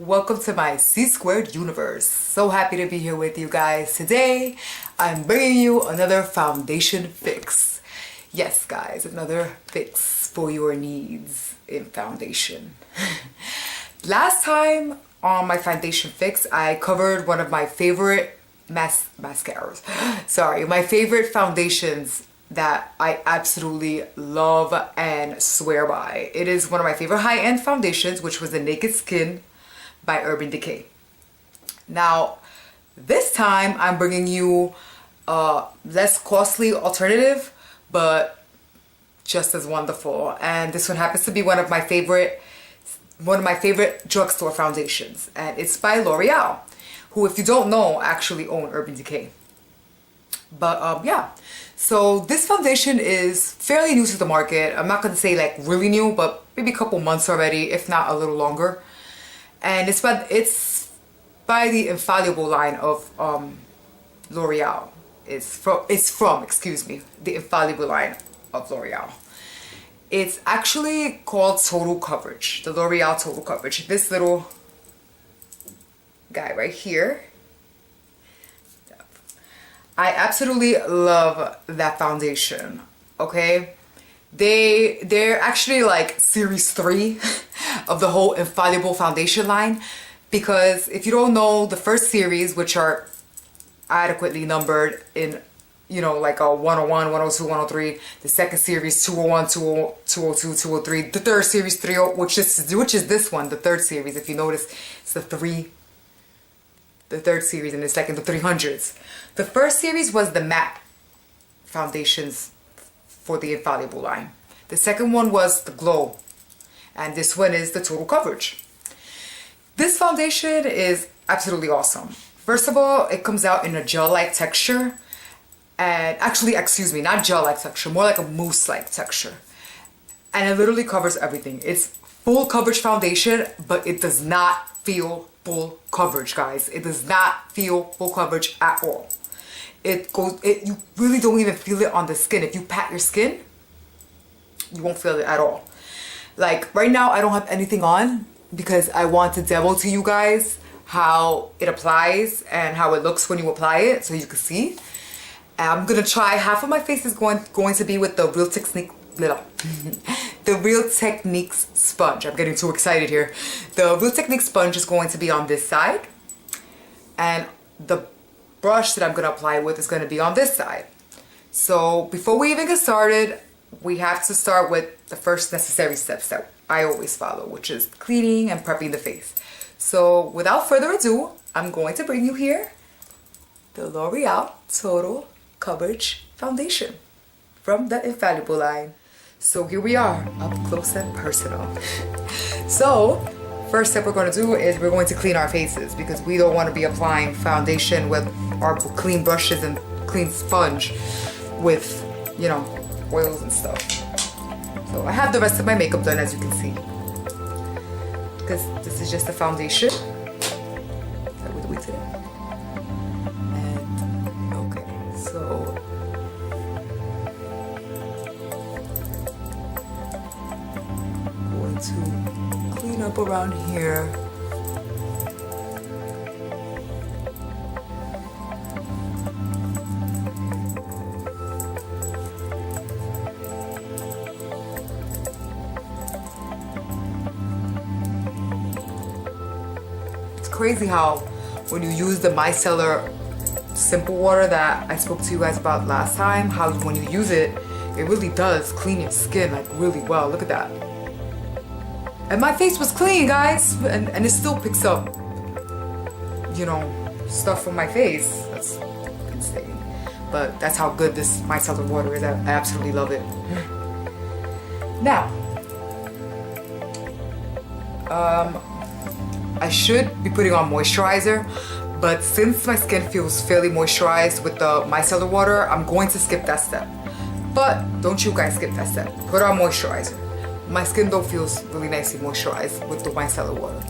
Welcome to my C-squared universe. So happy to be here with you guys. Today, I'm bringing you another foundation fix. Yes, guys, another fix for your needs in foundation. Last time on my foundation fix, I covered one of my favorite mascaras. Sorry, my favorite foundations that I absolutely love and swear by. It is one of my favorite high-end foundations, which was the Naked Skin by Urban Decay. Now, this time I'm bringing you a less costly alternative, but just as wonderful. And this one happens to be one of my favorite drugstore foundations, and it's by L'Oreal, who, if you don't know, actually own Urban Decay. But yeah, so this foundation is fairly new to the market. I'm not gonna say like really new, but maybe a couple months already, if not a little longer. And it's by the Infallible line of L'Oreal. It's from the Infallible line of L'Oreal. It's actually called Total Coverage, the L'Oreal Total Coverage. This little guy right here. I absolutely love that foundation, okay? They're actually like series 3 of the whole Infallible foundation line, because if you don't know, the first series, which are adequately numbered in, you know, like a 101, 102, 103, the second series 201, 202, 203, the third series 30, which is this one, the third series. If you notice, it's the third series, and it's like in the 300s. The first series was the matte foundations for the Infallible line. The second one was the glow, and this one is the Total Coverage. This foundation is absolutely awesome. First of all, it comes out in a gel-like texture, and actually, excuse me, not gel-like texture, more like a mousse-like texture. And it literally covers everything. It's full coverage foundation, but it does not feel full coverage, guys. It does not feel full coverage at all. You really don't even feel it on the skin. If you pat your skin, you won't feel it at all. Like right now, I don't have anything on because I want to demo to you guys how it applies and how it looks when you apply it, so you can see. And I'm gonna try, half of my face is going to be with the Real Techniques sponge. I'm getting too excited here. The Real Techniques sponge is going to be on this side, and the brush that I'm going to apply with is going to be on this side. So before we even get started, we have to start with the first necessary steps that I always follow, which is cleaning and prepping the face. So without further ado, I'm going to bring you here the L'Oreal Total Coverage Foundation from the Infallible line. So here we are, up close and personal. So first step we're going to do is we're going to clean our faces, because we don't want to be applying foundation with our clean brushes and clean sponge with, you know, oils and stuff. So I have the rest of my makeup done, as you can see, because this is just the foundation that we're doing today. And okay, so to clean up around here. It's crazy how when you use the micellar simple water that I spoke to you guys about last time, how when you use it, it really does clean your skin like really well. Look at that. And my face was clean, guys, and it still picks up, you know, stuff from my face. That's insane. But that's how good this micellar water is. I absolutely love it. Now, I should be putting on moisturizer, but since my skin feels fairly moisturized with the micellar water, I'm going to skip that step. But don't you guys skip that step. Put on moisturizer. My skin though feels really nicely moisturized with the micellar water.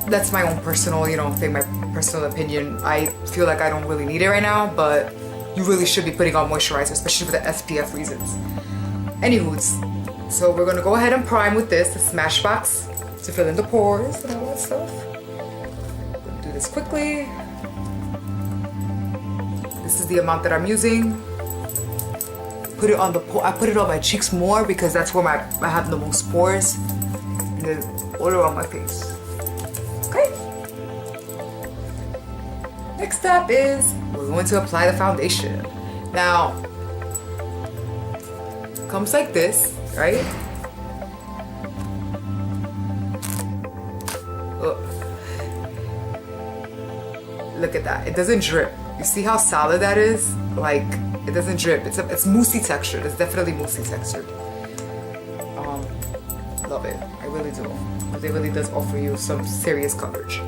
That's my own personal, you know, thing, my personal opinion. I feel like I don't really need it right now, but you really should be putting on moisturizer, especially for the SPF reasons. Anywho's, so we're gonna go ahead and prime with this, the Smashbox, to fill in the pores and all that stuff. this quickly. This is the amount that I'm using. Put it on the I put it on my cheeks more because that's where I have the most pores. And then all around my face. Okay. Next step is we're going to apply the foundation. Now, it comes like this, right? Look at that. It doesn't drip. You see how solid that is? Like, it doesn't drip. It's moussey textured. It's definitely moussey textured. Love it. I really do. It really does offer you some serious coverage.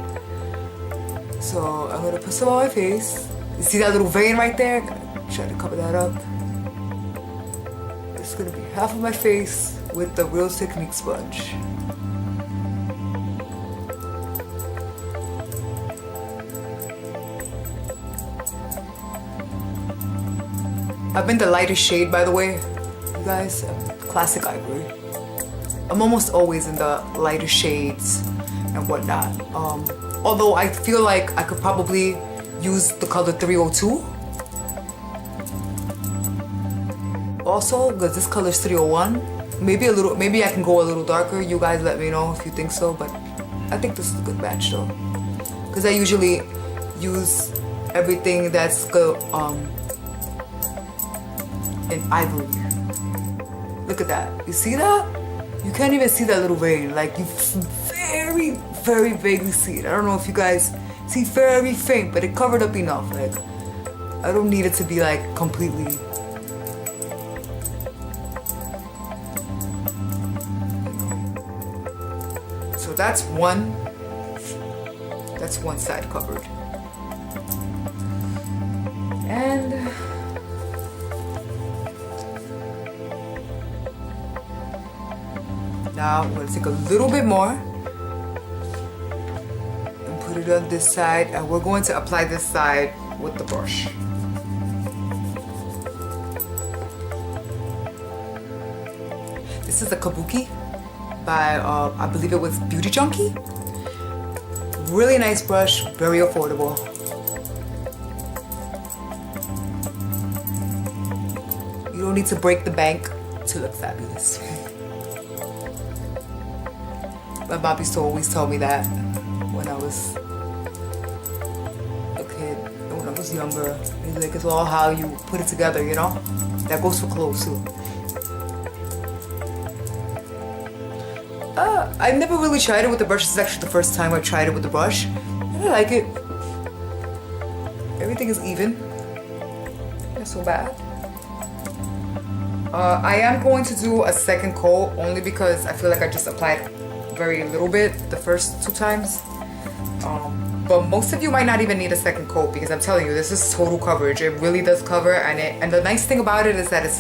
So I'm gonna put some on my face. You see that little vein right there? Try to cover that up. It's gonna be half of my face with the Real Technique sponge. I've been the lightest shade, by the way, you guys. Classic ivory. I'm almost always in the lighter shades and whatnot. Although I feel like I could probably use the color 302. Also, because this color is 301. Maybe I can go a little darker. You guys let me know if you think so, but I think this is a good match though. Because I usually use everything that's good in ivory. Look at that. You see that? You can't even see that little vein. Like, you very, very vaguely see it. I don't know if you guys see, very faint, but it covered up enough. Like, I don't need it to be like completely. So that's one side covered. And now I'm going to take a little bit more and put it on this side, and we're going to apply this side with the brush. This is the Kabuki by, I believe it was Beauty Junkie. Really nice brush, very affordable. You don't need to break the bank to look fabulous. My mom used to always tell me that when I was a kid, when I was younger. He's like, it's all how you put it together, you know? That goes for clothes too. I never really tried it with the brush. This is actually the first time I tried it with the brush. And I like it. Everything is even. Not so bad. I am going to do a second coat only because I feel like I just applied very little bit the first two times. But most of you might not even need a second coat because I'm telling you, this is total coverage. It really does cover, and the nice thing about it is that it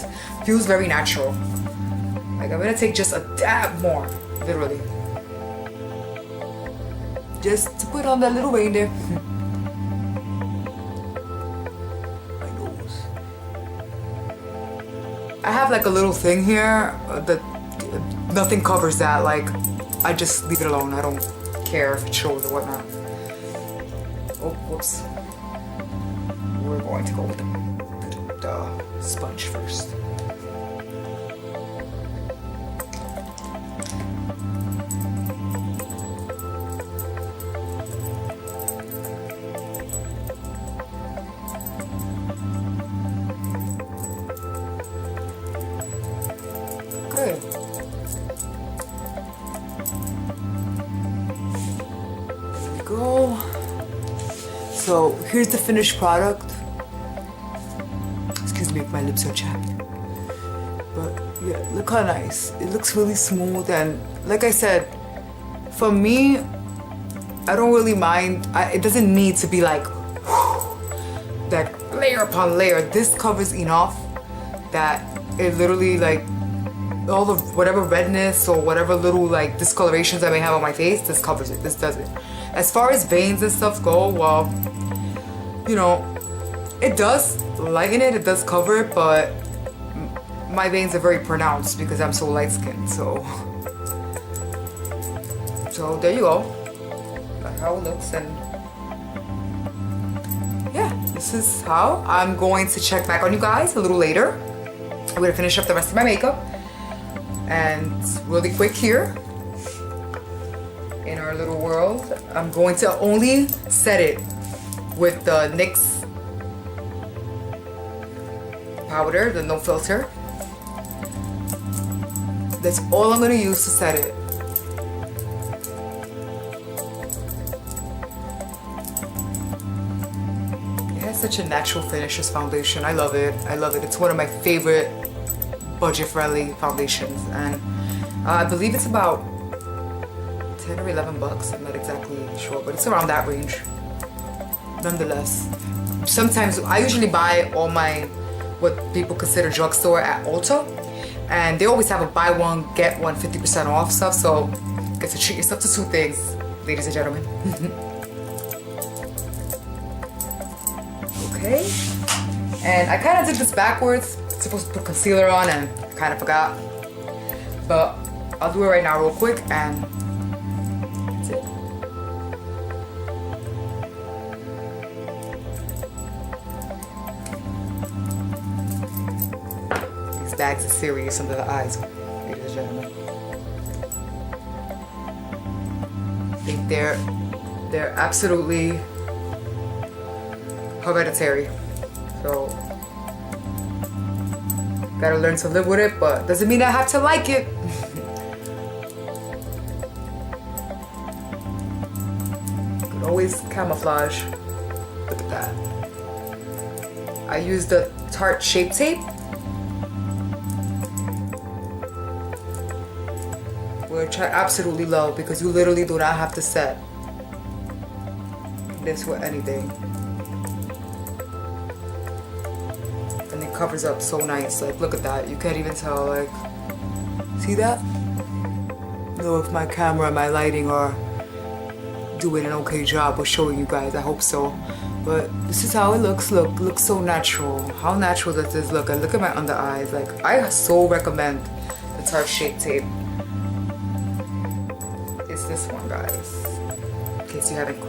feels very natural. Like, I'm gonna take just a dab more, literally. Just to put on that little vein there. My nose. I have like a little thing here that nothing covers that. Like, I just leave it alone. I don't care if it shows or whatnot. Oh, whoops. We're going to go with the sponge first. Good. There we go. So here's the finished product. Excuse me if my lips are chapped. But yeah, look how nice. It looks really smooth, and like I said, for me, I don't really mind. It doesn't need to be like that layer upon layer. This covers enough that it literally, like, all of whatever redness or whatever little like discolorations I may have on my face, this covers it. This does it. As far as veins and stuff go, well, you know, it does lighten it, it does cover it, but my veins are very pronounced because I'm so light skinned. So there you go. That's how it looks. And this is how I'm going to check back on you guys a little later. I'm gonna finish up the rest of my makeup. And really quick here, in our little world, I'm going to only set it with the NYX powder, the no filter. That's all I'm gonna use to set it. It has such a natural finish, this foundation. I love it. I love it. It's one of my favorite budget-friendly foundations, and I believe it's about 10 or 11 bucks. I'm not exactly sure, but it's around that range. Nonetheless, sometimes I usually buy all my what people consider drugstore at Ulta, and they always have a buy one get one 50% off stuff, so get to treat yourself to two things, ladies and gentlemen. Okay, and I kind of did this backwards. Supposed to put concealer on and kind of forgot, but I'll do it right now real quick, and that's it. These bags are serious under the eyes, ladies and gentlemen. I think they're absolutely hereditary, so gotta learn to live with it, but doesn't mean I have to like it. Could always camouflage. Look at that. I use the Tarte Shape Tape, which I absolutely love because you literally do not have to set this with anything. Covers up so nice. Like, look at that. You can't even tell. Like, see that? I don't know if my camera and my lighting are doing an okay job of showing you guys. I hope so. But this is how it looks. Look, looks so natural. How natural does this look? And look at my under eyes. Like, I so recommend the Tarte Shape Tape. It's this one, guys. In case you haven't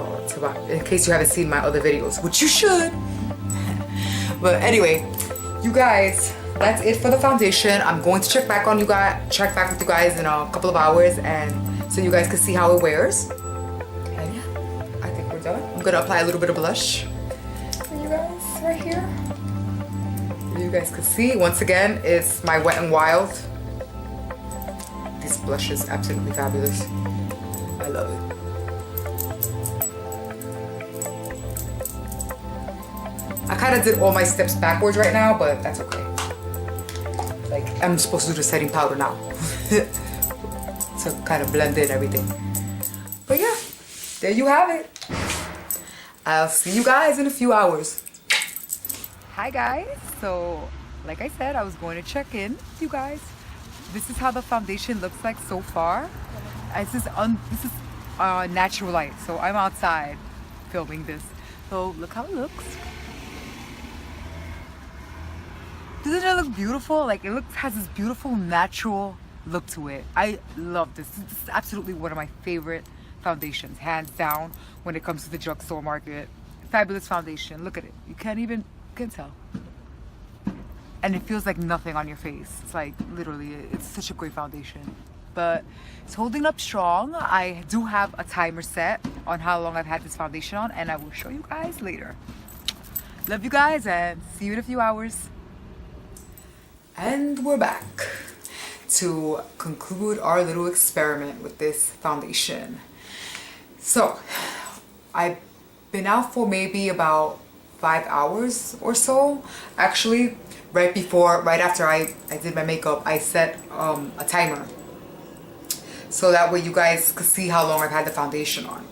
in case you haven't seen my other videos, which you should. But anyway, you guys, that's it for the foundation. I'm going to check back with you guys in a couple of hours, and so you guys can see how it wears. And yeah, I think we're done. I'm gonna apply a little bit of blush for you guys right here. You guys can see, once again, it's my Wet n Wild. This blush is absolutely fabulous. I love it. I kind of did all my steps backwards right now, but that's okay. Like, I'm supposed to do the setting powder now. To kind of blend in everything. But yeah, there you have it. I'll see you guys in a few hours. Hi guys, so like I said, I was going to check in with you guys. This is how the foundation looks like so far. This is natural light, so I'm outside filming this. So look how it looks. Doesn't it look beautiful? Like, it has this beautiful natural look to it. I love this. This is absolutely one of my favorite foundations, hands down, when it comes to the drugstore market. Fabulous foundation. Look at it. You can tell. And it feels like nothing on your face. It's like, literally, it's such a great foundation. But it's holding up strong. I do have a timer set on how long I've had this foundation on, and I will show you guys later. Love you guys, and see you in a few hours. And we're back to conclude our little experiment with this foundation. So, I've been out for maybe about 5 hours or so. Actually, right after I did my makeup, I set a timer. So that way you guys could see how long I've had the foundation on.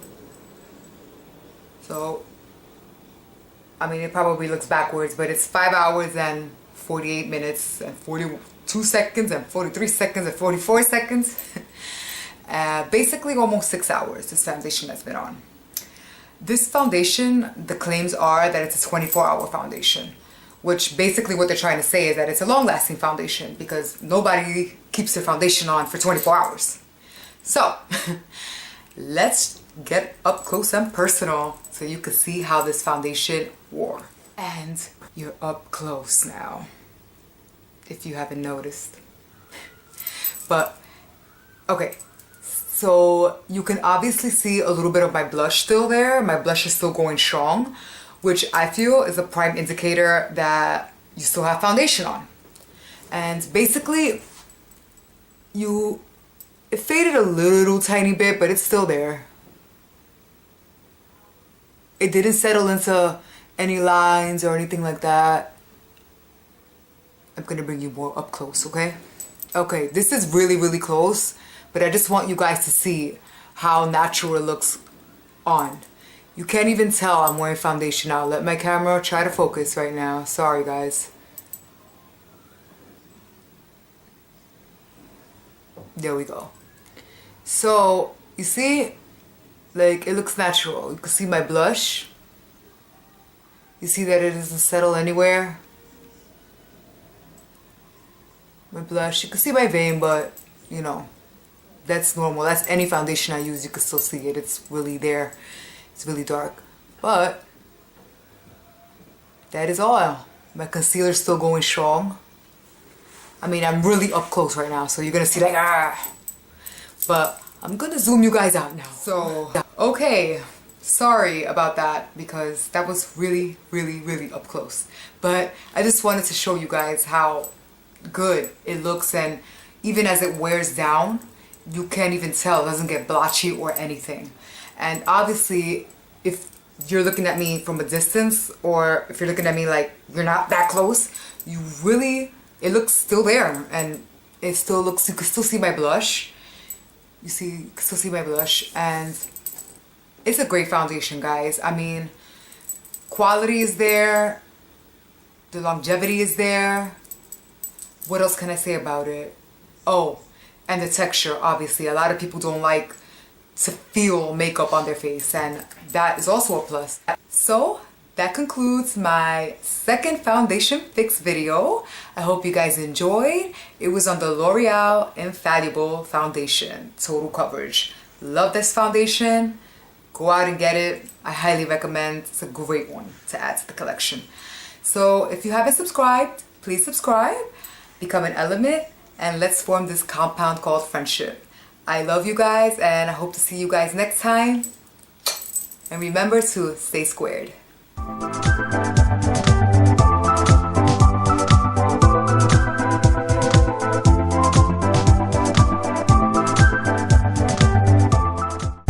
So, I mean, it probably looks backwards, but it's 5 hours and 48 minutes and 42 seconds and 43 seconds and 44 seconds. Basically almost 6 hours this foundation has been on. This foundation, the claims are that it's a 24-hour foundation, which basically what they're trying to say is that it's a long-lasting foundation because nobody keeps their foundation on for 24 hours. So, let's get up close and personal so you can see how this foundation wore. And you're up close now, if you haven't noticed. But, okay. So you can obviously see a little bit of my blush still there. My blush is still going strong, which I feel is a prime indicator that you still have foundation on. And basically, it faded a little tiny bit, but it's still there. It didn't settle into any lines or anything like that. I'm gonna bring you more up close, okay? Okay, this is really, really close, but I just want you guys to see how natural it looks on. You can't even tell I'm wearing foundation now. Let my camera try to focus right now. Sorry, guys. There we go. So, you see, like, it looks natural. You can see my blush. You see that it doesn't settle anywhere. My blush, you can see my vein, but, you know, that's normal. That's any foundation I use, you can still see it. It's really there. It's really dark. But, that is all. My concealer's still going strong. I mean, I'm really up close right now, so you're gonna see like, ah. But I'm gonna zoom you guys out now. So, okay. Sorry about that, because that was really, really, really up close. But I just wanted to show you guys how good it looks, and even as it wears down, you can't even tell. It doesn't get blotchy or anything. And obviously, if you're looking at me from a distance, or if you're looking at me like you're not that close, you really, it looks still there, and it still looks, you can still see my blush. You can still see my blush, and it's a great foundation, guys. I mean, quality is there, the longevity is there. What else can I say about it? Oh, and the texture, obviously. A lot of people don't like to feel makeup on their face, and that is also a plus. So, that concludes my second foundation fix video. I hope you guys enjoyed. It was on the L'Oreal Infallible foundation, total coverage. Love this foundation. Go out and get it. I highly recommend. It's a great one to add to the collection. So if you haven't subscribed, please subscribe, become an element, and let's form this compound called friendship. I love you guys, and I hope to see you guys next time. And remember to stay squared.